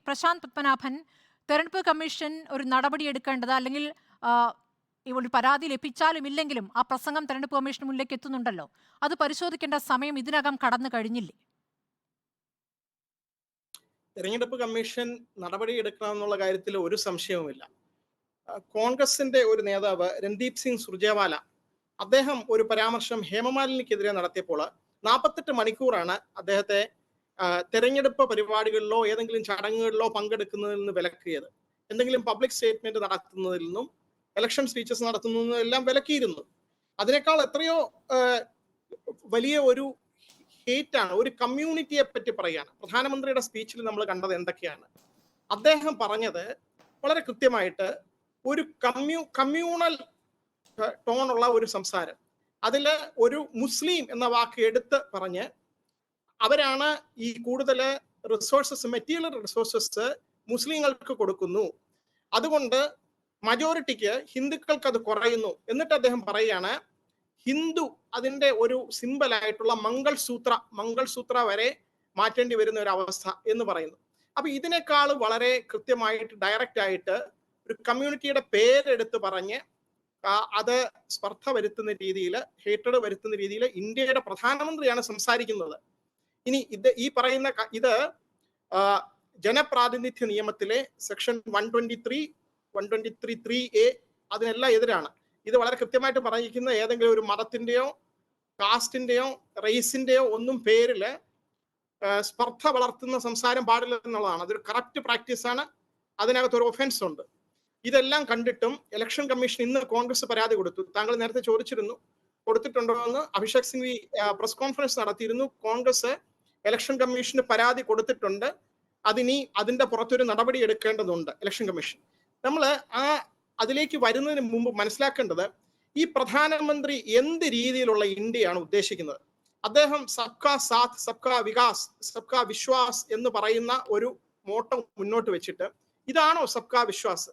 പ്രശാന്ത് പത്മനാഭൻ, തെരഞ്ഞെടുപ്പ് കമ്മീഷൻ ഒരു നടപടി എടുക്കേണ്ടത് അല്ലെങ്കിൽ ഒരു പരാതി ലഭിച്ചാലും ഇല്ലെങ്കിലും ആ പ്രസംഗം തെരഞ്ഞെടുപ്പ് കമ്മീഷന് മുന്നിലേക്ക് എത്തുന്നുണ്ടല്ലോ, അത് പരിശോധിക്കേണ്ട സമയം ഇതിനകം കടന്നു കഴിഞ്ഞില്ലേ? തെരഞ്ഞെടുപ്പ് കമ്മീഷൻ നടപടിയെടുക്കണമെന്നുള്ള കാര്യത്തിൽ ഒരു സംശയവുമില്ല. കോൺഗ്രസിന്റെ ഒരു നേതാവ് രൺദീപ് സിംഗ് സുർജേവാല അദ്ദേഹം ഒരു പരാമർശം ഹേമമാലിനിക്കെതിരെ നടത്തിയപ്പോൾ 48 മണിക്കൂറാണ് അദ്ദേഹത്തെ തെരഞ്ഞെടുപ്പ് പരിപാടികളിലോ ഏതെങ്കിലും ചടങ്ങുകളിലോ പങ്കെടുക്കുന്നതിൽ നിന്ന് വിലക്കിയത്. എന്തെങ്കിലും പബ്ലിക് സ്റ്റേറ്റ്മെന്റ് നടത്തുന്നതിൽ നിന്നും ഇലക്ഷൻ സ്പീച്ചസ് നടത്തുന്നതിനും എല്ലാം വിലക്കിയിരുന്നു. അതിനേക്കാൾ എത്രയോ വലിയ ഒരു ഹേറ്റാണ്, ഒരു കമ്മ്യൂണിറ്റിയെ പറ്റി പറയുകയാണ്. പ്രധാനമന്ത്രിയുടെ സ്പീച്ചിൽ നമ്മൾ കണ്ടത് എന്തൊക്കെയാണ്? അദ്ദേഹം പറഞ്ഞത് വളരെ കൃത്യമായിട്ട് ഒരു കമ്മ്യൂണൽ ടോണുള്ള ഒരു സംസാരം. അതിൽ ഒരു മുസ്ലിം എന്ന വാക്ക് എടുത്ത് പറഞ്ഞ് അവരാണ് ഈ കൂടുതൽ റിസോഴ്സസ്, മെറ്റീരിയൽ റിസോഴ്സസ് മുസ്ലിങ്ങൾക്ക് കൊടുക്കുന്നു, അതുകൊണ്ട് മജോറിറ്റിക്ക് ഹിന്ദുക്കൾക്ക് അത് കുറയുന്നു. എന്നിട്ട് അദ്ദേഹം പറയുകയാണ് ഹിന്ദു അതിന്റെ ഒരു സിമ്പലായിട്ടുള്ള മംഗൾസൂത്ര വരെ മാറ്റേണ്ടി വരുന്ന ഒരു അവസ്ഥ എന്ന് പറയുന്നു. അപ്പൊ ഇതിനേക്കാൾ വളരെ കൃത്യമായിട്ട് ഡയറക്റ്റ് ആയിട്ട് ഒരു കമ്മ്യൂണിറ്റിയുടെ പേരെടുത്ത് പറഞ്ഞ് അത് സ്പർദ്ധ വരുത്തുന്ന രീതിയിൽ, ഹേറ്റഡ് വരുത്തുന്ന രീതിയിൽ ഇന്ത്യയുടെ പ്രധാനമന്ത്രിയാണ് സംസാരിക്കുന്നത്. ഇനി ഈ പറയുന്ന ഇത് ജനപ്രാതിനിധ്യ നിയമത്തിലെ സെക്ഷൻ 123(3)(a) അതിനെല്ലാം എതിരാണ്. ഇത് വളരെ കൃത്യമായിട്ട് പറഞ്ഞിരിക്കുന്ന ഏതെങ്കിലും ഒരു മതത്തിന്റെയോ കാസ്റ്റിന്റെയോ റേസിന്റെയോ ഒന്നും പേരില് സ്പർദ്ധ വളർത്തുന്ന സംസാരം പാടില്ല എന്നുള്ളതാണ്. അതൊരു കറപ്റ്റ് പ്രാക്ടീസ് ആണ്. അതിനകത്ത് ഒരു ഒഫൻസ് ഉണ്ട്. ഇതെല്ലാം കണ്ടിട്ടും ഇലക്ഷൻ കമ്മീഷൻ ഇന്ന് കോൺഗ്രസ് പരാതി കൊടുത്തു. താങ്കൾ നേരത്തെ ചോദിച്ചിരുന്നു കൊടുത്തിട്ടുണ്ടോ എന്ന്. അഭിഷേക് സിംഗ്വി പ്രസ് കോൺഫറൻസ് നടത്തിയിരുന്നു. കോൺഗ്രസ് ഇലക്ഷൻ കമ്മീഷന് പരാതി കൊടുത്തിട്ടുണ്ട്. അതിന്റെ പുറത്തൊരു നടപടി എടുക്കേണ്ടതുണ്ട് ഇലക്ഷൻ കമ്മീഷൻ. നമ്മൾ അതിലേക്ക് വരുന്നതിന് മുമ്പ് മനസ്സിലാക്കേണ്ടത് ഈ പ്രധാനമന്ത്രി എന്ത് രീതിയിലുള്ള ഇന്ത്യയാണ് ഉദ്ദേശിക്കുന്നത്. അദ്ദേഹം സബ്കാ സാത്ത് സബ്കാ വികാസ് സബ്കാ വിശ്വാസ് എന്ന് പറയുന്ന ഒരു മോട്ടോ മുന്നോട്ട് വെച്ചിട്ട് ഇതാണോ സബ്കാ വിശ്വാസ്?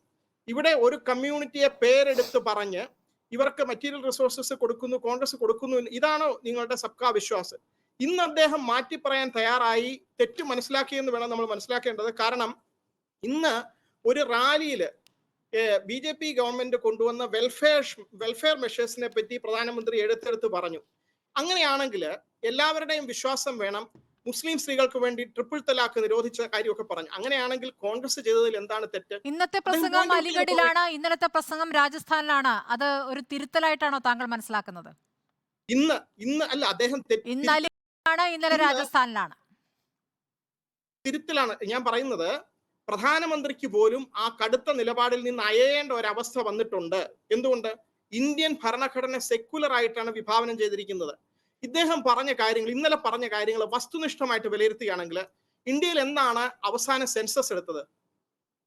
ഇവിടെ ഒരു കമ്മ്യൂണിറ്റിയെ പേരെടുത്ത് പറഞ്ഞ് ഇവർക്ക് മെറ്റീരിയൽ റിസോഴ്സസ് കൊടുക്കുന്നു, കോൺഗ്രസ് കൊടുക്കുന്നു, ഇതാണോ നിങ്ങളുടെ സബ്കാ വിശ്വാസ്? ഇന്ന് അദ്ദേഹം മാറ്റി പറയാൻ തയ്യാറായി, തെറ്റ് മനസ്സിലാക്കിയെന്ന് വേണം നമ്മൾ മനസ്സിലാക്കേണ്ടത്. കാരണം ഇന്ന് ഒരു റാലിയിൽ BJP ഗവൺമെന്റ് കൊണ്ടുവന്ന വെൽഫെയർ മെഷേഴ്സിനെ പറ്റി പ്രധാനമന്ത്രി എടുത്തെടുത്ത് പറഞ്ഞു. അങ്ങനെയാണെങ്കിൽ എല്ലാവരുടെയും വിശ്വാസം വേണം. മുസ്ലിം സ്ത്രീകൾക്ക് വേണ്ടി ട്രിപ്പിൾ തലാഖ് നിരോധിച്ച കാര്യമൊക്കെ പറഞ്ഞു. അങ്ങനെയാണെങ്കിൽ കോൺഗ്രസ് ചെയ്തതിൽ എന്താണ് തെറ്റ്? ഇന്നത്തെ പ്രസംഗം അലിഗഡിലാണ്, ഇന്നലത്തെ പ്രസംഗം രാജസ്ഥാനിലാണ്. അത് ഒരു തിരുത്തലായിട്ടാണോ താങ്കൾ മനസ്സിലാക്കുന്നത്? ഇന്ന് അല്ല, അദ്ദേഹം ഇന്നലെ രാജസ്ഥാനിലാണ്. തിരുത്തലാണ് ഞാൻ പറയുന്നത്. പ്രധാനമന്ത്രിക്ക് പോലും ആ കടുത്ത നിലപാടിൽ നിന്ന് അയയേണ്ട ഒരവസ്ഥ വന്നിട്ടുണ്ട്. എന്തുകൊണ്ട്? ഇന്ത്യൻ ഭരണഘടന സെക്യുലർ ആയിട്ടാണ് വിഭാവനം ചെയ്തിരിക്കുന്നത്. ഇദ്ദേഹം പറഞ്ഞ കാര്യങ്ങൾ, ഇന്നലെ പറഞ്ഞ കാര്യങ്ങൾ വസ്തുനിഷ്ഠമായിട്ട് വിലയിരുത്തുകയാണെങ്കിൽ ഇന്ത്യയിൽ എന്താണ് അവസാന സെൻസസ് എടുത്തത്?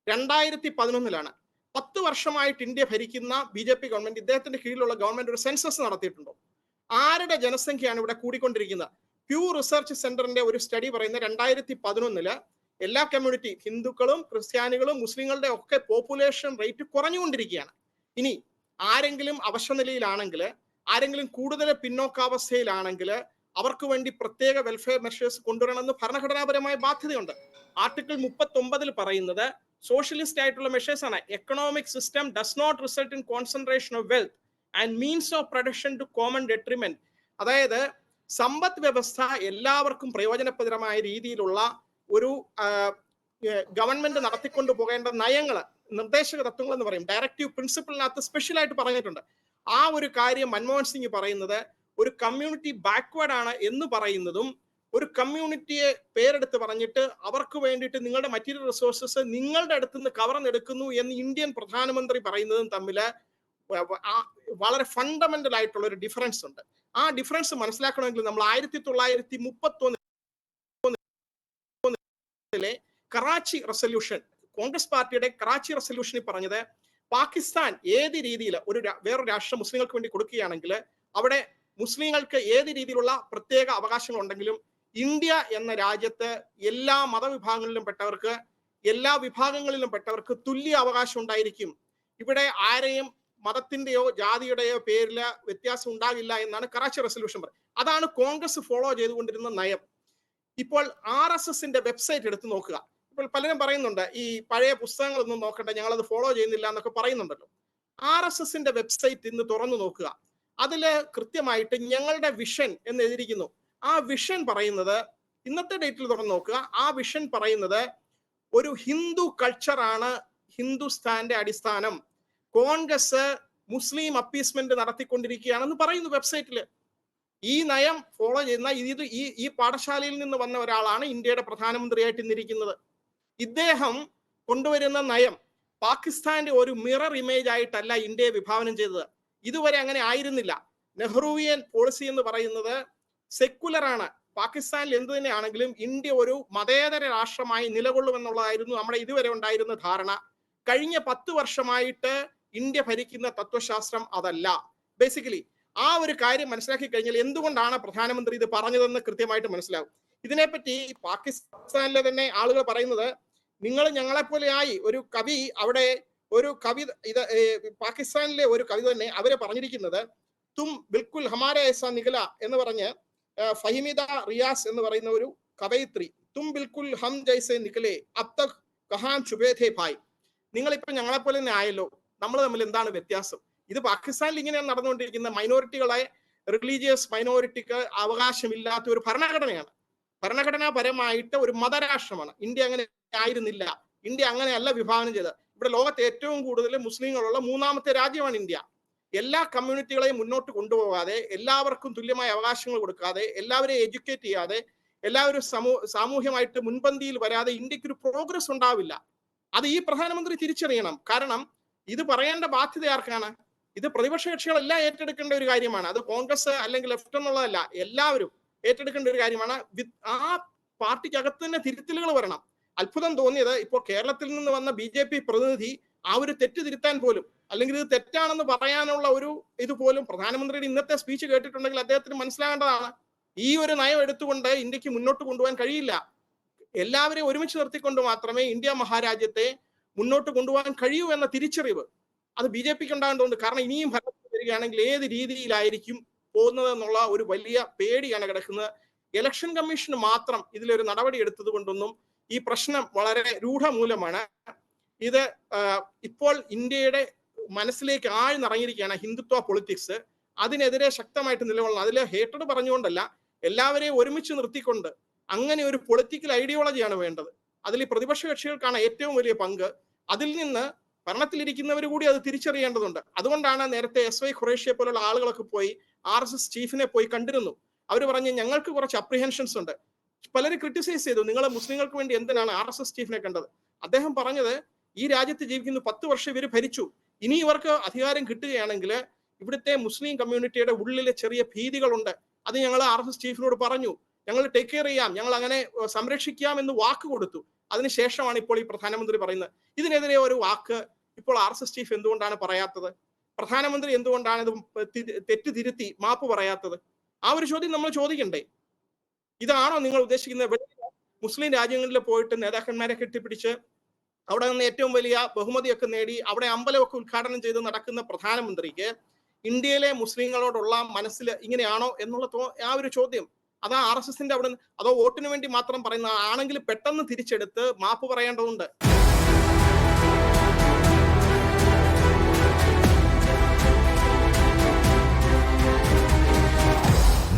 2011 10 വർഷമായിട്ട് ഇന്ത്യ ഭരിക്കുന്ന BJP ഗവൺമെന്റ്, ഇദ്ദേഹത്തിന്റെ കീഴിലുള്ള ഗവൺമെന്റ് ഒരു സെൻസസ് നടത്തിയിട്ടുണ്ടോ? ആരുടെ ജനസംഖ്യയാണ് ഇവിടെ കൂടിക്കൊണ്ടിരിക്കുന്നത്? പ്യൂ റിസർച്ച് സെന്ററിന്റെ ഒരു സ്റ്റഡി പറയുന്ന 2011 എല്ലാ കമ്മ്യൂണിറ്റി, ഹിന്ദുക്കളും ക്രിസ്ത്യാനികളും മുസ്ലിങ്ങളുടെ ഒക്കെ പോപ്പുലേഷൻ റേറ്റ് കുറഞ്ഞുകൊണ്ടിരിക്കുകയാണ്. ഇനി ആരെങ്കിലും അവശനിലയിലാണെങ്കിൽ, ആരെങ്കിലും കൂടുതൽ പിന്നോക്കാവസ്ഥയിലാണെങ്കിൽ അവർക്ക് വേണ്ടി പ്രത്യേക വെൽഫെയർ മെഷേഴ്സ് കൊണ്ടുവരണമെന്ന് ഭരണഘടനാപരമായ ബാധ്യതയുണ്ട്. ആർട്ടിക്കിൾ 39 പറയുന്നത് സോഷ്യലിസ്റ്റ് ആയിട്ടുള്ള മെഷേഴ്സ് ആണ്. Economic system does not result in concentration of wealth and means of production to common detriment. അതായത് സമ്പദ് വ്യവസ്ഥ എല്ലാവർക്കും പ്രയോജനപ്രദമായ രീതിയിലുള്ള ഒരു ഗവൺമെന്റ് നടത്തിക്കൊണ്ടു പോകേണ്ട നയങ്ങൾ, നിർദ്ദേശക തത്വങ്ങൾ എന്ന് പറയും, ഡയറക്റ്റീവ് പ്രിൻസിപ്പിളിനകത്ത് സ്പെഷ്യലായിട്ട് പറഞ്ഞിട്ടുണ്ട്. ആ ഒരു കാര്യം മൻമോഹൻ സിംഗ് പറയുന്നത് ഒരു കമ്മ്യൂണിറ്റി ബാക്ക്വേർഡ് ആണ് എന്ന് പറയുന്നതും, ഒരു കമ്മ്യൂണിറ്റിയെ പേരെടുത്ത് പറഞ്ഞിട്ട് അവർക്ക് വേണ്ടിയിട്ട് നിങ്ങളുടെ മെറ്റീരിയൽ റിസോഴ്സസ് നിങ്ങളുടെ അടുത്ത് നിന്ന് കവർന്നെടുക്കുന്നു എന്ന് ഇന്ത്യൻ പ്രധാനമന്ത്രി പറയുന്നതും തമ്മിൽ വളരെ ഫണ്ടമെന്റൽ ആയിട്ടുള്ള ഒരു ഡിഫറൻസ് ഉണ്ട്. ആ ഡിഫറൻസ് മനസ്സിലാക്കണമെങ്കിൽ നമ്മൾ 1931 കറാച്ചി റെസൊല്യൂഷൻ, കോൺഗ്രസ് പാർട്ടിയുടെ കറാച്ചി റെസൊല്യൂഷനിൽ പറഞ്ഞത് പാകിസ്ഥാൻ ഏത് രീതിയിൽ വേറൊരു രാഷ്ട്രം മുസ്ലിങ്ങൾക്ക് വേണ്ടി കൊടുക്കുകയാണെങ്കിൽ അവിടെ മുസ്ലിങ്ങൾക്ക് ഏത് രീതിയിലുള്ള പ്രത്യേക അവകാശങ്ങൾ ഉണ്ടെങ്കിലും ഇന്ത്യ എന്ന രാജ്യത്ത് എല്ലാ മതവിഭാഗങ്ങളിലും പെട്ടവർക്ക്, എല്ലാ വിഭാഗങ്ങളിലും പെട്ടവർക്ക് തുല്യ അവകാശം ഉണ്ടായിരിക്കും. ഇവിടെ ആരെയും മതത്തിന്റെയോ ജാതിയുടെയോ പേരിൽ വ്യത്യാസം ഉണ്ടാകില്ല എന്നാണ് കറാച്ചി റെസൊല്യൂഷൻ പറയുന്നത്. അതാണ് കോൺഗ്രസ് ഫോളോ ചെയ്തുകൊണ്ടിരുന്ന നയം. ഇപ്പോൾ RSSന്റെ വെബ്സൈറ്റ് എടുത്ത് നോക്കുക. പലരും പറയുന്നുണ്ട് ഈ പഴയ പുസ്തകങ്ങളൊന്നും നോക്കട്ടെ, ഞങ്ങളത് ഫോളോ ചെയ്യുന്നില്ല എന്നൊക്കെ പറയുന്നുണ്ടല്ലോ. RSSന്റെ വെബ്സൈറ്റ് ഇന്ന് തുറന്നു നോക്കുക. അതില് കൃത്യമായിട്ട് ഞങ്ങളുടെ വിഷൻ എന്ന് എഴുതിയിരിക്കുന്നു. ആ വിഷൻ പറയുന്നത്, ഇന്നത്തെ ഡേറ്റിൽ തുറന്നു നോക്കുക, ആ വിഷൻ പറയുന്നത് ഒരു ഹിന്ദു കൾച്ചറാണ് ഹിന്ദുസ്ഥാന്റെ അടിസ്ഥാനം. കോൺഗ്രസ് മുസ്ലിം അപ്പീസ്മെന്റ് നടത്തിക്കൊണ്ടിരിക്കുകയാണെന്ന് പറയുന്നു വെബ്സൈറ്റിൽ. ഈ നയം ഫോളോ ചെയ്യുന്ന ഈ പാഠശാലയിൽ നിന്ന് വന്ന ഒരാളാണ് ഇന്ത്യയുടെ പ്രധാനമന്ത്രിയായിട്ട് ഇന്നിരിക്കുന്നത്. ഇദ്ദേഹം കൊണ്ടുവരുന്ന നയം പാകിസ്ഥാന്റെ ഒരു മിറർ ഇമേജ് ആയിട്ടല്ല ഇന്ത്യയെ വിഭാവനം ചെയ്തത്. ഇതുവരെ അങ്ങനെ ആയിരുന്നില്ല. നെഹ്റുവിയൻ പോളിസി എന്ന് പറയുന്നത് സെക്കുലർ ആണ്. പാകിസ്ഥാനിൽ എന്ത് തന്നെയാണെങ്കിലും ഇന്ത്യ ഒരു മതേതര രാഷ്ട്രമായി നിലകൊള്ളുമെന്നുള്ളതായിരുന്നു നമ്മുടെ ഇതുവരെ ഉണ്ടായിരുന്ന ധാരണ. കഴിഞ്ഞ 10 വർഷമായിട്ട് ഇന്ത്യ ഭരിക്കുന്ന തത്വശാസ്ത്രം അതല്ല. ബേസിക്കലി ആ ഒരു കാര്യം മനസ്സിലാക്കി കഴിഞ്ഞാൽ എന്തുകൊണ്ടാണ് പ്രധാനമന്ത്രി ഇത് പറഞ്ഞതെന്ന് കൃത്യമായിട്ട് മനസ്സിലാവും. ഇതിനെപ്പറ്റി പാകിസ്ഥാനിലെ തന്നെ ആളുകൾ പറയുന്നത്, നിങ്ങൾ ഞങ്ങളെപ്പോലെ ആയി. ഒരു കവി അവിടെ ഒരു കവിത, ഇത് പാകിസ്ഥാനിലെ ഒരു കവി തന്നെ അവരെ പറഞ്ഞിരിക്കുന്നത്, തും ബിൽക്കുൽ ഹമാരെ ഏസാ നികല എന്ന് പറഞ്ഞ്, ഫഹിമിദ റിയാസ് എന്ന് പറയുന്ന ഒരു കവയിത്രി, തും ബിൽക്കുൽ ഹം ജൈസെ നികലെ അബ് തക് കഹാൻ ചുബേ ഥേ ഭായ്, നിങ്ങളിപ്പോ ഞങ്ങളെപ്പോലെ തന്നെ ആയല്ലോ, നമ്മൾ തമ്മിൽ എന്താണ് വ്യത്യാസം? ഇത് പാകിസ്ഥാനിൽ ഇങ്ങനെയാണ് നടന്നുകൊണ്ടിരിക്കുന്ന. മൈനോറിറ്റികളെ, റിലീജിയസ് മൈനോറിറ്റിക്ക് അവകാശമില്ലാത്ത ഒരു ഭരണഘടനയാണ്. ഭരണഘടനാപരമായിട്ട് ഒരു മതരാഷ്ട്രമാണ്. ഇന്ത്യ അങ്ങനെ ആയിരുന്നില്ല. ഇന്ത്യ അങ്ങനെയല്ല വിഭാവനം ചെയ്തത്. ഇവിടെ ലോകത്തെ ഏറ്റവും കൂടുതൽ മുസ്ലിങ്ങളുള്ള 3ാമത്തെ രാജ്യമാണ് ഇന്ത്യ. എല്ലാ കമ്മ്യൂണിറ്റികളെയും മുന്നോട്ട് കൊണ്ടുപോകാതെ, എല്ലാവർക്കും തുല്യമായ അവകാശങ്ങൾ കൊടുക്കാതെ, എല്ലാവരെയും എഡ്യൂക്കേറ്റ് ചെയ്യാതെ, എല്ലാവരും സാമൂഹ്യമായിട്ട് മുൻപന്തിയിൽ വരാതെ ഇന്ത്യക്ക് ഒരു പ്രോഗ്രസ് ഉണ്ടാവില്ല. അത് ഈ പ്രധാനമന്ത്രി തിരിച്ചറിയണം. കാരണം ഇത് പറയേണ്ട ബാധ്യത ആർക്കാണ്? ഇത് പ്രതിപക്ഷ കക്ഷികളെല്ലാം ഏറ്റെടുക്കേണ്ട ഒരു കാര്യമാണ്. അത് കോൺഗ്രസ് അല്ലെങ്കിൽ ലെഫ്റ്റ് എന്നുള്ളതല്ല, എല്ലാവരും ഏറ്റെടുക്കേണ്ട ഒരു കാര്യമാണ്. ആ പാർട്ടിക്കകത്ത് തന്നെ തിരുത്തലുകൾ വരണം. അത്ഭുതം തോന്നിയത്, ഇപ്പോൾ കേരളത്തിൽ നിന്ന് വന്ന BJP പ്രതിനിധി ആ ഒരു തെറ്റ് തിരുത്താൻ പോലും, അല്ലെങ്കിൽ ഇത് തെറ്റാണെന്ന് പറയാനുള്ള ഒരു ഇതുപോലും പ്രധാനമന്ത്രിയുടെ ഇന്നത്തെ സ്പീച്ച് കേട്ടിട്ടുണ്ടെങ്കിൽ അദ്ദേഹത്തിന് മനസ്സിലാകേണ്ടതാണ്. ഈ ഒരു നയം എടുത്തുകൊണ്ട് ഇന്ത്യക്ക് മുന്നോട്ട് കൊണ്ടുപോകാൻ കഴിയില്ല. എല്ലാവരെയും ഒരുമിച്ച് നിർത്തിക്കൊണ്ട് മാത്രമേ ഇന്ത്യ മഹാരാജ്യത്തെ മുന്നോട്ട് കൊണ്ടുപോകാൻ കഴിയൂ എന്ന തിരിച്ചറിവ് അത് BJPക്ക് ഉണ്ടാകേണ്ടതുണ്ട്. കാരണം ഇനിയും ഭരണത്തിൽ വരികയാണെങ്കിൽ ഏത് രീതിയിലായിരിക്കും പോകുന്നത് എന്നുള്ള ഒരു വലിയ പേടിയാണ് കിടക്കുന്നത്. ഇലക്ഷൻ കമ്മീഷന് മാത്രം ഇതിലൊരു നടപടി എടുത്തത് കൊണ്ടൊന്നും ഈ പ്രശ്നം വളരെ രൂഢമൂലമാണ്. ഇത് ഇപ്പോൾ ഇന്ത്യയുടെ മനസ്സിലേക്ക് ആഴ്ന്നിറങ്ങിയിരിക്കുകയാണ് ഹിന്ദുത്വ പൊളിറ്റിക്സ്. അതിനെതിരെ ശക്തമായിട്ട് നിലകൊള്ളണം. അതിൽ ഹേറ്റഡ് പറഞ്ഞുകൊണ്ടല്ല, എല്ലാവരെയും ഒരുമിച്ച് നിർത്തിക്കൊണ്ട് അങ്ങനെ ഒരു പൊളിറ്റിക്കൽ ഐഡിയോളജിയാണ് വേണ്ടത്. അതിൽ പ്രതിപക്ഷ കക്ഷികൾക്കാണ് ഏറ്റവും വലിയ പങ്ക്. അതിൽ നിന്ന് ഭരണത്തിലിരിക്കുന്നവർ കൂടി അത് തിരിച്ചറിയേണ്ടതുണ്ട്. അതുകൊണ്ടാണ് നേരത്തെ SY ഖുറേഷിയെ പോലുള്ള ആളുകളൊക്കെ പോയി RSS ചീഫിനെ പോയി കണ്ടിരുന്നു. അവർ പറഞ്ഞ് ഞങ്ങൾക്ക് കുറച്ച് അപ്രിഹെൻഷൻസ് ഉണ്ട്. പലരും ക്രിട്ടിസൈസ് ചെയ്തു, നിങ്ങൾ മുസ്ലിങ്ങൾക്ക് വേണ്ടി എന്തിനാണ് RSS ചീഫിനെ കണ്ടത്? അദ്ദേഹം പറഞ്ഞത്, ഈ രാജ്യത്ത് ജീവിക്കുന്ന 10 വർഷം ഇവർ ഭരിച്ചു. ഇനി ഇവർക്ക് അധികാരം കിട്ടുകയാണെങ്കിൽ ഇവിടുത്തെ മുസ്ലിം കമ്മ്യൂണിറ്റിയുടെ ഉള്ളിലെ ചെറിയ ഭീതികളുണ്ട്. അത് ഞങ്ങൾ RSS ചീഫിനോട് പറഞ്ഞു, ഞങ്ങൾ ടേക്ക് കെയർ ചെയ്യാം, ഞങ്ങൾ അങ്ങനെ സംരക്ഷിക്കാം എന്ന് വാക്ക് കൊടുത്തു. അതിനുശേഷമാണ് ഇപ്പോൾ ഈ പ്രധാനമന്ത്രി പറയുന്നത്. ഇതിനെതിരെ ഒരു വാക്ക് ഇപ്പോൾ RSS ചീഫ് എന്തുകൊണ്ടാണ് പറയാത്തത്? പ്രധാനമന്ത്രി എന്തുകൊണ്ടാണ് ഇത് തെറ്റ് തിരുത്തി മാപ്പ് പറയാത്തത്? ആ ഒരു ചോദ്യം നമ്മൾ ചോദിക്കണ്ടേ? ഇതാണോ നിങ്ങൾ ഉദ്ദേശിക്കുന്നത്? മുസ്ലിം രാജ്യങ്ങളിൽ പോയിട്ട് നേതാക്കന്മാരെ കെട്ടിപ്പിടിച്ച് അവിടെ നിന്ന് ഏറ്റവും വലിയ ബഹുമതിയൊക്കെ നേടി അവിടെ അമ്പലമൊക്കെ ഉദ്ഘാടനം ചെയ്ത് നടക്കുന്ന പ്രധാനമന്ത്രിക്ക് ഇന്ത്യയിലെ മുസ്ലിങ്ങളോടുള്ള മനസ്സിൽ ഇങ്ങനെയാണോ എന്നുള്ള ആ ഒരു ചോദ്യം, അതാ RSSന്റെ അവിടെ, അതോ വോട്ടിന് വേണ്ടി മാത്രം പറയുന്ന ആണെങ്കിൽ പെട്ടെന്ന് തിരിച്ചെടുത്ത് മാപ്പ് പറയേണ്ടതുണ്ട്.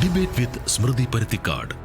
ഡിബേറ്റ് വിത്ത് സ്മൃതി പരുത്തിക്കാട്.